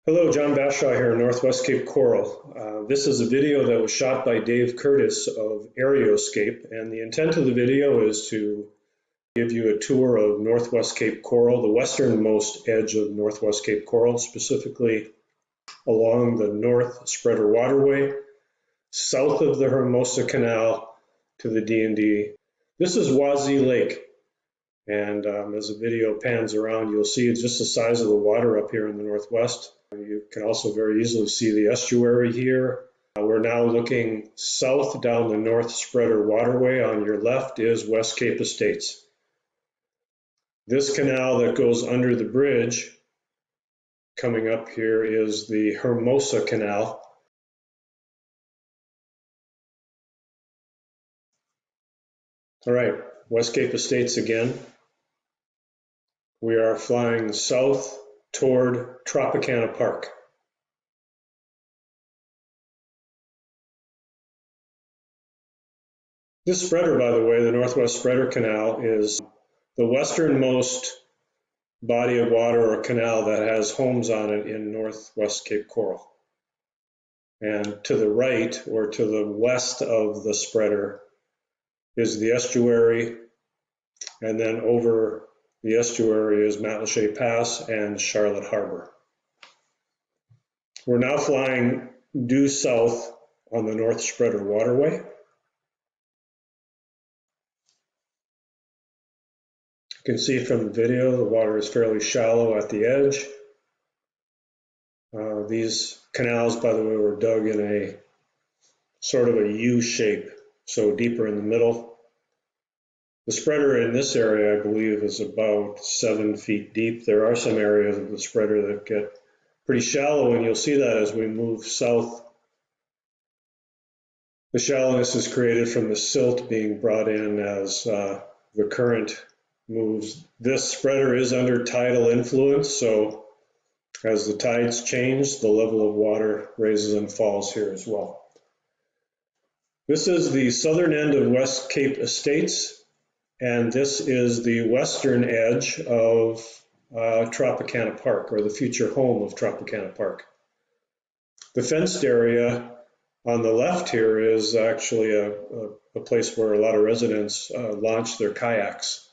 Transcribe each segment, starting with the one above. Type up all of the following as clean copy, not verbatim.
Hello, John Bashaw here, Northwest Cape Coral. This is a video that was shot by Dave Curtis of Areoscape, and the intent of the video is to give you a tour of Northwest Cape Coral, the westernmost edge of Northwest Cape Coral, specifically along the North Spreader Waterway, south of the Hermosa Canal to the D&D. This is Wazee Lake, and as the video pans around, you'll see it's just the size of the water up here in the northwest. You can also very easily see the estuary here. We're now looking south down the North Spreader Waterway. On your left is West Cape Estates. This canal that goes under the bridge coming up here is the Hermosa Canal. All right, West Cape Estates again. We are flying south toward Tropicana Park. This spreader, by the way, the Northwest Spreader Canal, is the westernmost body of water or canal that has homes on it in Northwest Cape Coral. And to the right, or to the west of the spreader, is the estuary, and then over the estuary is Matlacha Pass and Charlotte Harbor. We're now flying due south on the North Spreader Waterway. You can see from the video the water is fairly shallow at the edge. These canals, by the way, were dug in a sort of a U shape, so deeper in the middle. The spreader in this area, I believe, is about 7 feet deep. There are some areas of the spreader that get pretty shallow, and you'll see that as we move south. The shallowness is created from the silt being brought in as the current moves. This spreader is under tidal influence, so as the tides change, the level of water raises and falls here as well. This is the southern end of West Cape Estates. And this is the western edge of Tropicana Park, or the future home of Tropicana Park. The fenced area on the left here is actually a place where a lot of residents launch their kayaks.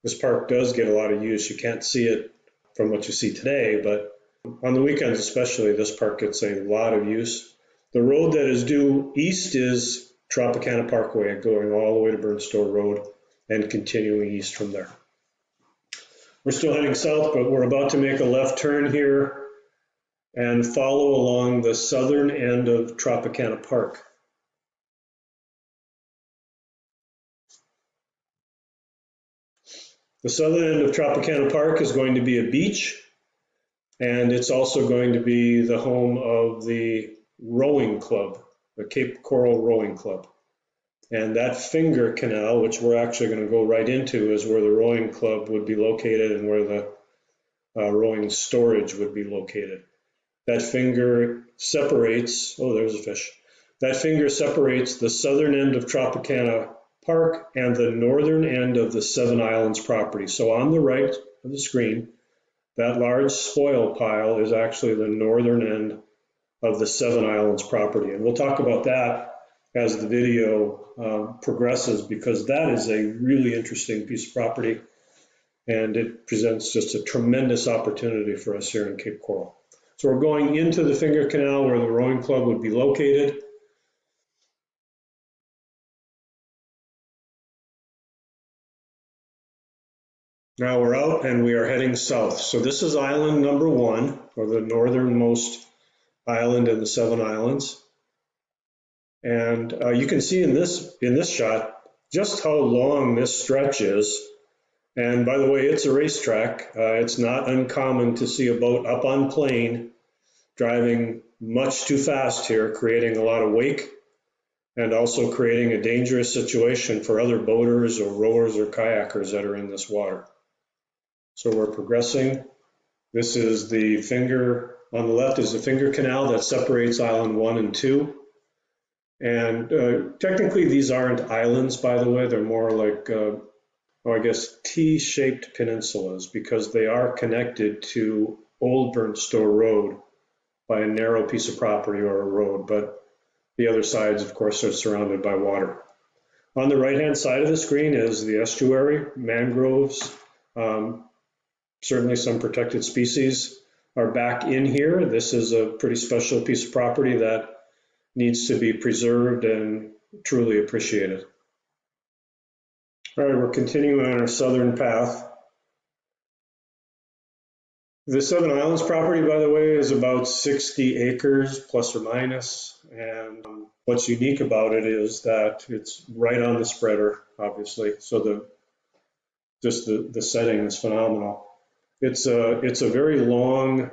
This park does get a lot of use. You can't see it from what you see today, but on the weekends especially, this park gets a lot of use. The road that is due east is Tropicana Parkway, going all the way to Burnstow Road and continuing east from there. We're still heading south, but we're about to make a left turn here and follow along the southern end of Tropicana Park. The southern end of Tropicana Park is going to be a beach, and it's also going to be the home of the rowing club, the Cape Coral Rowing Club. And that finger canal, which we're actually going to go right into, is where the rowing club would be located and where the rowing storage would be located. That finger separates, oh, there's a fish. That finger separates the southern end of Tropicana Park and the northern end of the Seven Islands property. So on the right of the screen, that large spoil pile is actually the northern end of the Seven Islands property. And we'll talk about that as the video progresses, because that is a really interesting piece of property, and it presents just a tremendous opportunity for us here in Cape Coral. So we're going into the finger canal where the rowing club would be located. Now we're out and we are heading south. So this is island number 1, or the northernmost island in the Seven Islands. And you can see in this shot just how long this stretch is. And by the way, it's a racetrack. It's not uncommon to see a boat up on plane driving much too fast here, creating a lot of wake and also creating a dangerous situation for other boaters or rowers or kayakers that are in this water. So we're progressing. This is the finger, on the left is the finger canal that separates island 1 and 2. And technically these aren't islands, by the way. They're more like, I guess, T-shaped peninsulas, because they are connected to Old Burnstow Road by a narrow piece of property or a road, but the other sides, of course, are surrounded by water. On the right-hand side of the screen is the estuary, mangroves. Certainly some protected species are back in here. This is a pretty special piece of property that needs to be preserved and truly appreciated. All right, we're continuing on our southern path. The Seven Islands property, by the way, is about 60 acres, plus or minus. And what's unique about it is that it's right on the spreader, obviously. So the setting is phenomenal. It's a very long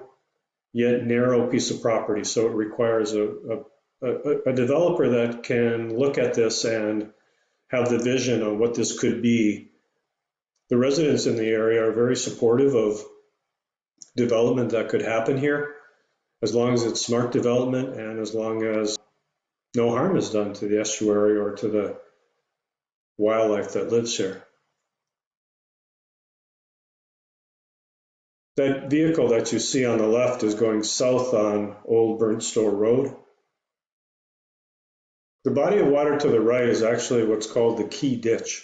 yet narrow piece of property, so it requires a developer that can look at this and have the vision on what this could be. The residents in the area are very supportive of development that could happen here, as long as it's smart development and as long as no harm is done to the estuary or to the wildlife that lives here. That vehicle that you see on the left is going south on Old Burnt Store Road. The body of water to the right is actually what's called the Key Ditch,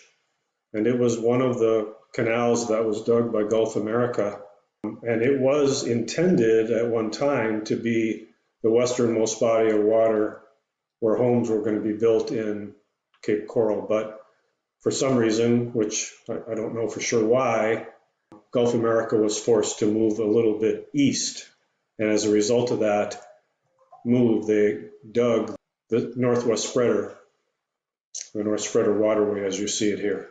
and it was one of the canals that was dug by Gulf America, and it was intended at one time to be the westernmost body of water where homes were going to be built in Cape Coral, but for some reason, which I don't know for sure why, Gulf America was forced to move a little bit east, and as a result of that move, they dug the Northwest Spreader, the North Spreader waterway as you see it here.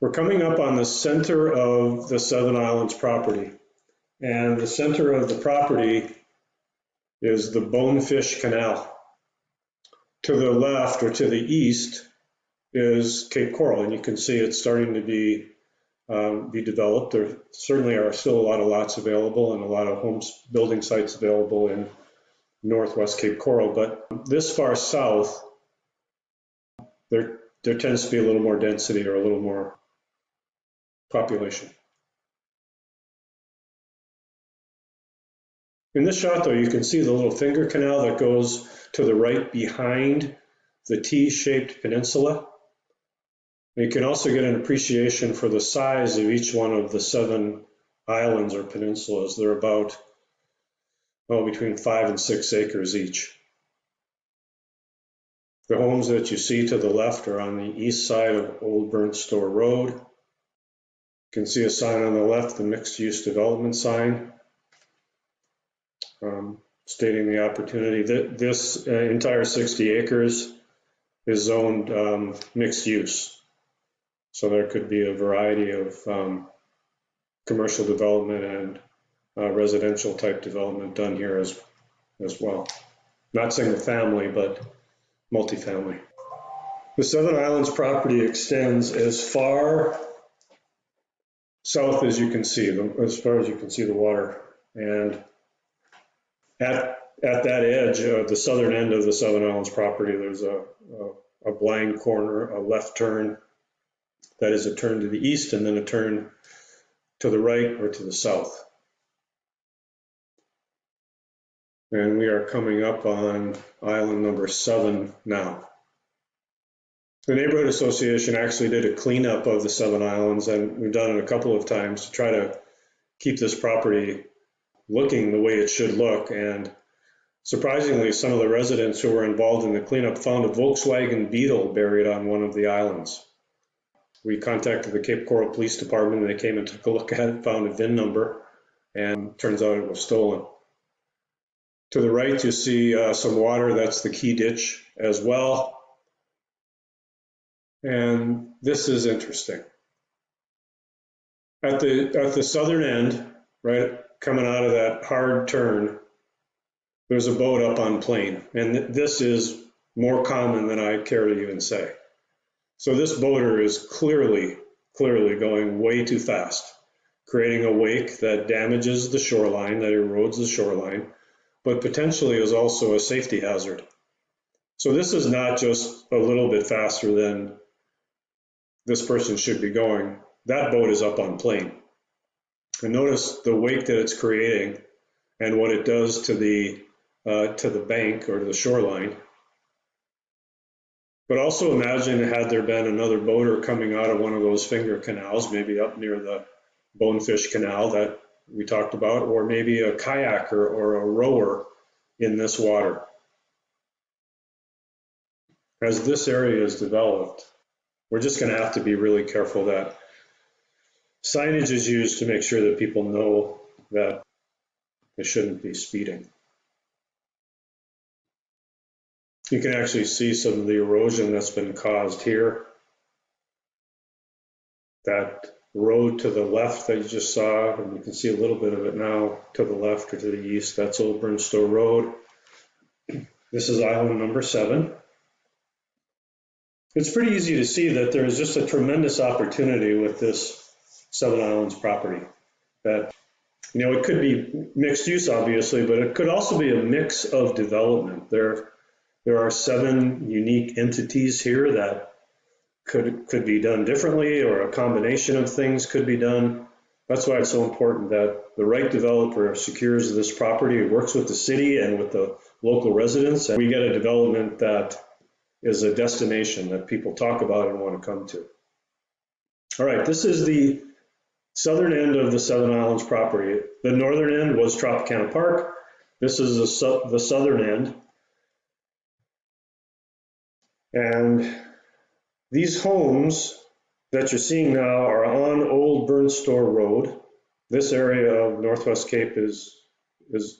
We're coming up on the center of the Seven Islands property, and the center of the property is the Bonefish Canal. To the left or to the east is Cape Coral, and you can see it's starting to be developed. There certainly are still a lot of lots available and a lot of homes building sites available in northwest Cape Coral, but this far south, there tends to be a little more density or a little more population. In this shot, though, you can see the little finger canal that goes to the right behind the T-shaped peninsula. And you can also get an appreciation for the size of each one of the 7 islands or peninsulas. They're about, between 5 and 6 acres each. The homes that you see to the left are on the east side of Old Burnt Store Road. You can see a sign on the left, the mixed-use development sign, stating the opportunity. This entire 60 acres is zoned mixed use. So there could be a variety of commercial development and residential type development done here as well. Not single family, but multifamily. The Seven Islands property extends as far south as you can see, as far as you can see the water. And at that edge, the southern end of the Seven Islands property, there's a blind corner, a left turn. That is a turn to the east and then a turn to the right or to the south. And we are coming up on island number 7 now. The Neighborhood Association actually did a cleanup of the 7 islands, and we've done it a couple of times to try to keep this property looking the way it should look. And surprisingly, some of the residents who were involved in the cleanup found a Volkswagen Beetle buried on one of the islands. We contacted the Cape Coral Police Department, and they came and took a look at it, found a VIN number, and turns out it was stolen. To the right, you see some water. That's the Key Ditch as well. And this is interesting. At the southern end, right, coming out of that hard turn, there's a boat up on plane. And this is more common than I care to even say. So this boater is clearly going way too fast, creating a wake that damages the shoreline, that erodes the shoreline, but potentially is also a safety hazard. So this is not just a little bit faster than this person should be going. That boat is up on plane. And notice the wake that it's creating and what it does to the bank or to the shoreline. But also imagine had there been another boater coming out of one of those finger canals, maybe up near the Bonefish Canal that we talked about, or maybe a kayaker or a rower in this water. As this area is developed, we're just going to have to be really careful that signage is used to make sure that people know that they shouldn't be speeding. You can actually see some of the erosion that's been caused here. That road to the left that you just saw, and you can see a little bit of it now to the left or to the east, that's Old Burnstow Road. This is island number 7. It's pretty easy to see that there is just a tremendous opportunity with this Seven Islands property. That, it could be mixed use, obviously, but it could also be a mix of development. There are 7 unique entities here that could be done differently, or a combination of things could be done. That's why it's so important that the right developer secures this property, works with the city and with the local residents, and we get a development that is a destination that people talk about and want to come to. All right, this is the southern end of the Seven Islands property. The northern end was Tropicana Park. This is the southern end. And these homes that you're seeing now are on Old Burnstow Road. This area of Northwest Cape is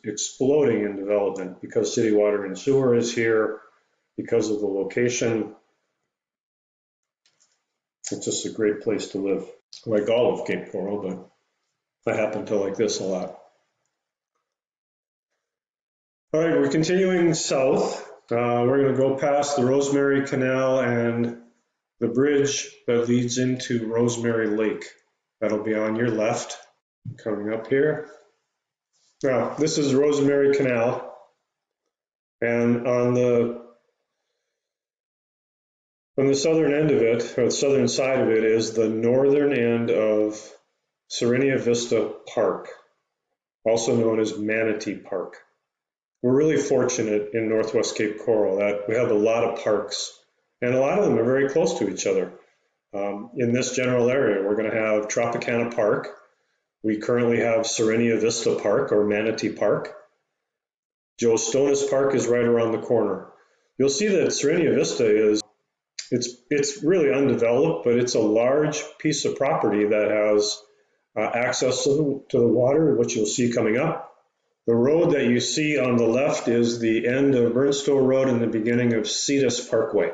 exploding in development because city water and sewer is here, because of the location. It's just a great place to live. Like all of Cape Coral, but I happen to like this a lot. All right, we're continuing south. We're going to go past the Rosemary Canal and the bridge that leads into Rosemary Lake. That'll be on your left, coming up here. Now, this is Rosemary Canal, and on the southern end of it, or the southern side of it, is the northern end of Serenia Vista Park, also known as Manatee Park. We're really fortunate in Northwest Cape Coral that we have a lot of parks, and a lot of them are very close to each other. In this general area, we're going to have Tropicana Park. We currently have Serenia Vista Park, or Manatee Park. Joe Stonis Park is right around the corner. You'll see that Serenia Vista it's really undeveloped, but it's a large piece of property that has access to the water, which you'll see coming up. The road that you see on the left is the end of Burnstow Road and the beginning of Cetus Parkway.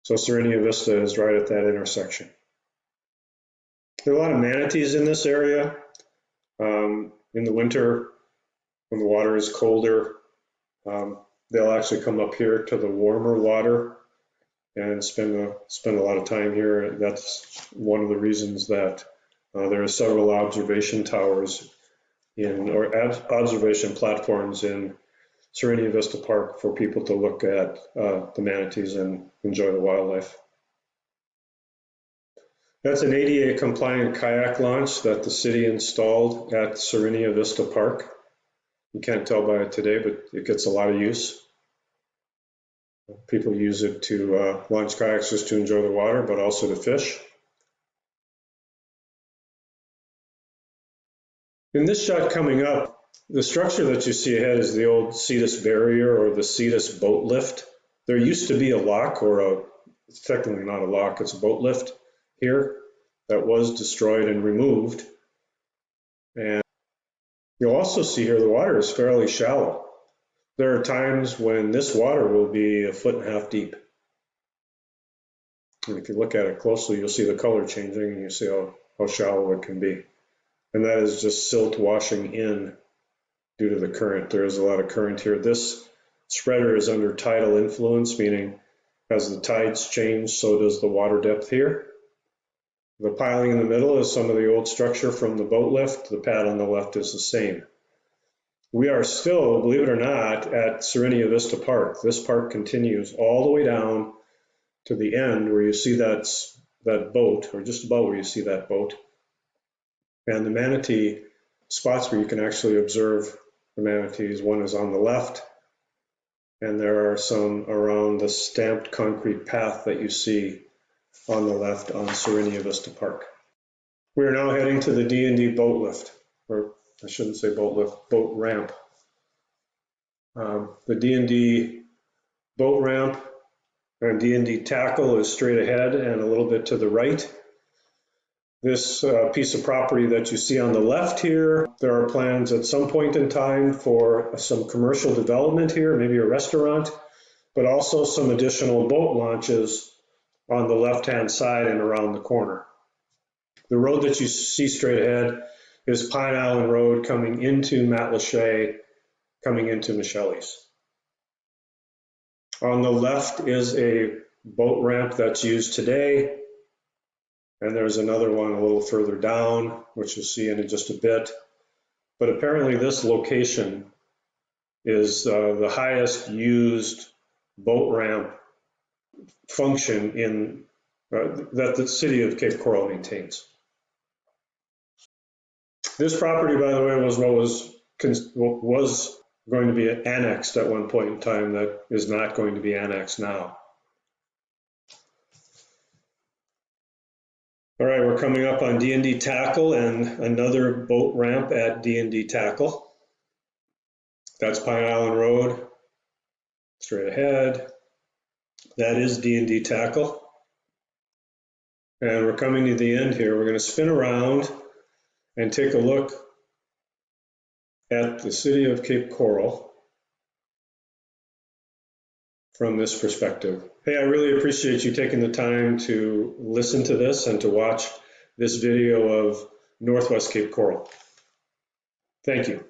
So Serenia Vista is right at that intersection. There are a lot of manatees in this area. In the winter, when the water is colder, they'll actually come up here to the warmer water and spend a lot of time here. That's one of the reasons that there are several observation towers or observation platforms in Serenia Vista Park for people to look at the manatees and enjoy the wildlife. That's an ADA compliant kayak launch that the city installed at Serenia Vista Park. You can't tell by it today, but it gets a lot of use. People use it to launch kayaks just to enjoy the water, but also to fish. In this shot coming up, the structure that you see ahead is the old Cetus barrier or the Cetus boat lift. There used to be a lock, it's technically not a lock, it's a boat lift here that was destroyed and removed. And you'll also see here the water is fairly shallow. There are times when this water will be 1.5 feet deep. And if you look at it closely, you'll see the color changing and you see how shallow it can be. And that is just silt washing in due to the current. There is a lot of current here. This spreader is under tidal influence, meaning as the tides change, so does the water depth here. The piling in the middle is some of the old structure from the boat lift. The pad on the left is the same. We are still, believe it or not, at Serenia Vista Park. This park continues all the way down to the end where you see that boat, or just about where you see that boat. And the manatee spots where you can actually observe the manatees, one is on the left, and there are some around the stamped concrete path that you see on the left on Serenia Vista Park. We are now heading to the D&D boat lift, or I shouldn't say boat lift, boat ramp. The D&D boat ramp and D&D tackle is straight ahead and a little bit to the right. This piece of property that you see on the left here, there are plans at some point in time for some commercial development here, maybe a restaurant, but also some additional boat launches on the left-hand side and around the corner. The road that you see straight ahead is Pine Island Road coming into Matlacha, coming into Michelle's. On the left is a boat ramp that's used today. And there's another one a little further down, which you'll see in just a bit. But apparently this location is the highest used boat ramp function in that the city of Cape Coral maintains. This property, by the way, was what was going to be annexed at one point in time that is not going to be annexed now. All right, we're coming up on D&D Tackle and another boat ramp at D&D Tackle. That's Pine Island Road, straight ahead. That is D&D Tackle. And we're coming to the end here. We're going to spin around and take a look at the city of Cape Coral from this perspective. Hey, I really appreciate you taking the time to listen to this and to watch this video of Northwest Cape Coral. Thank you.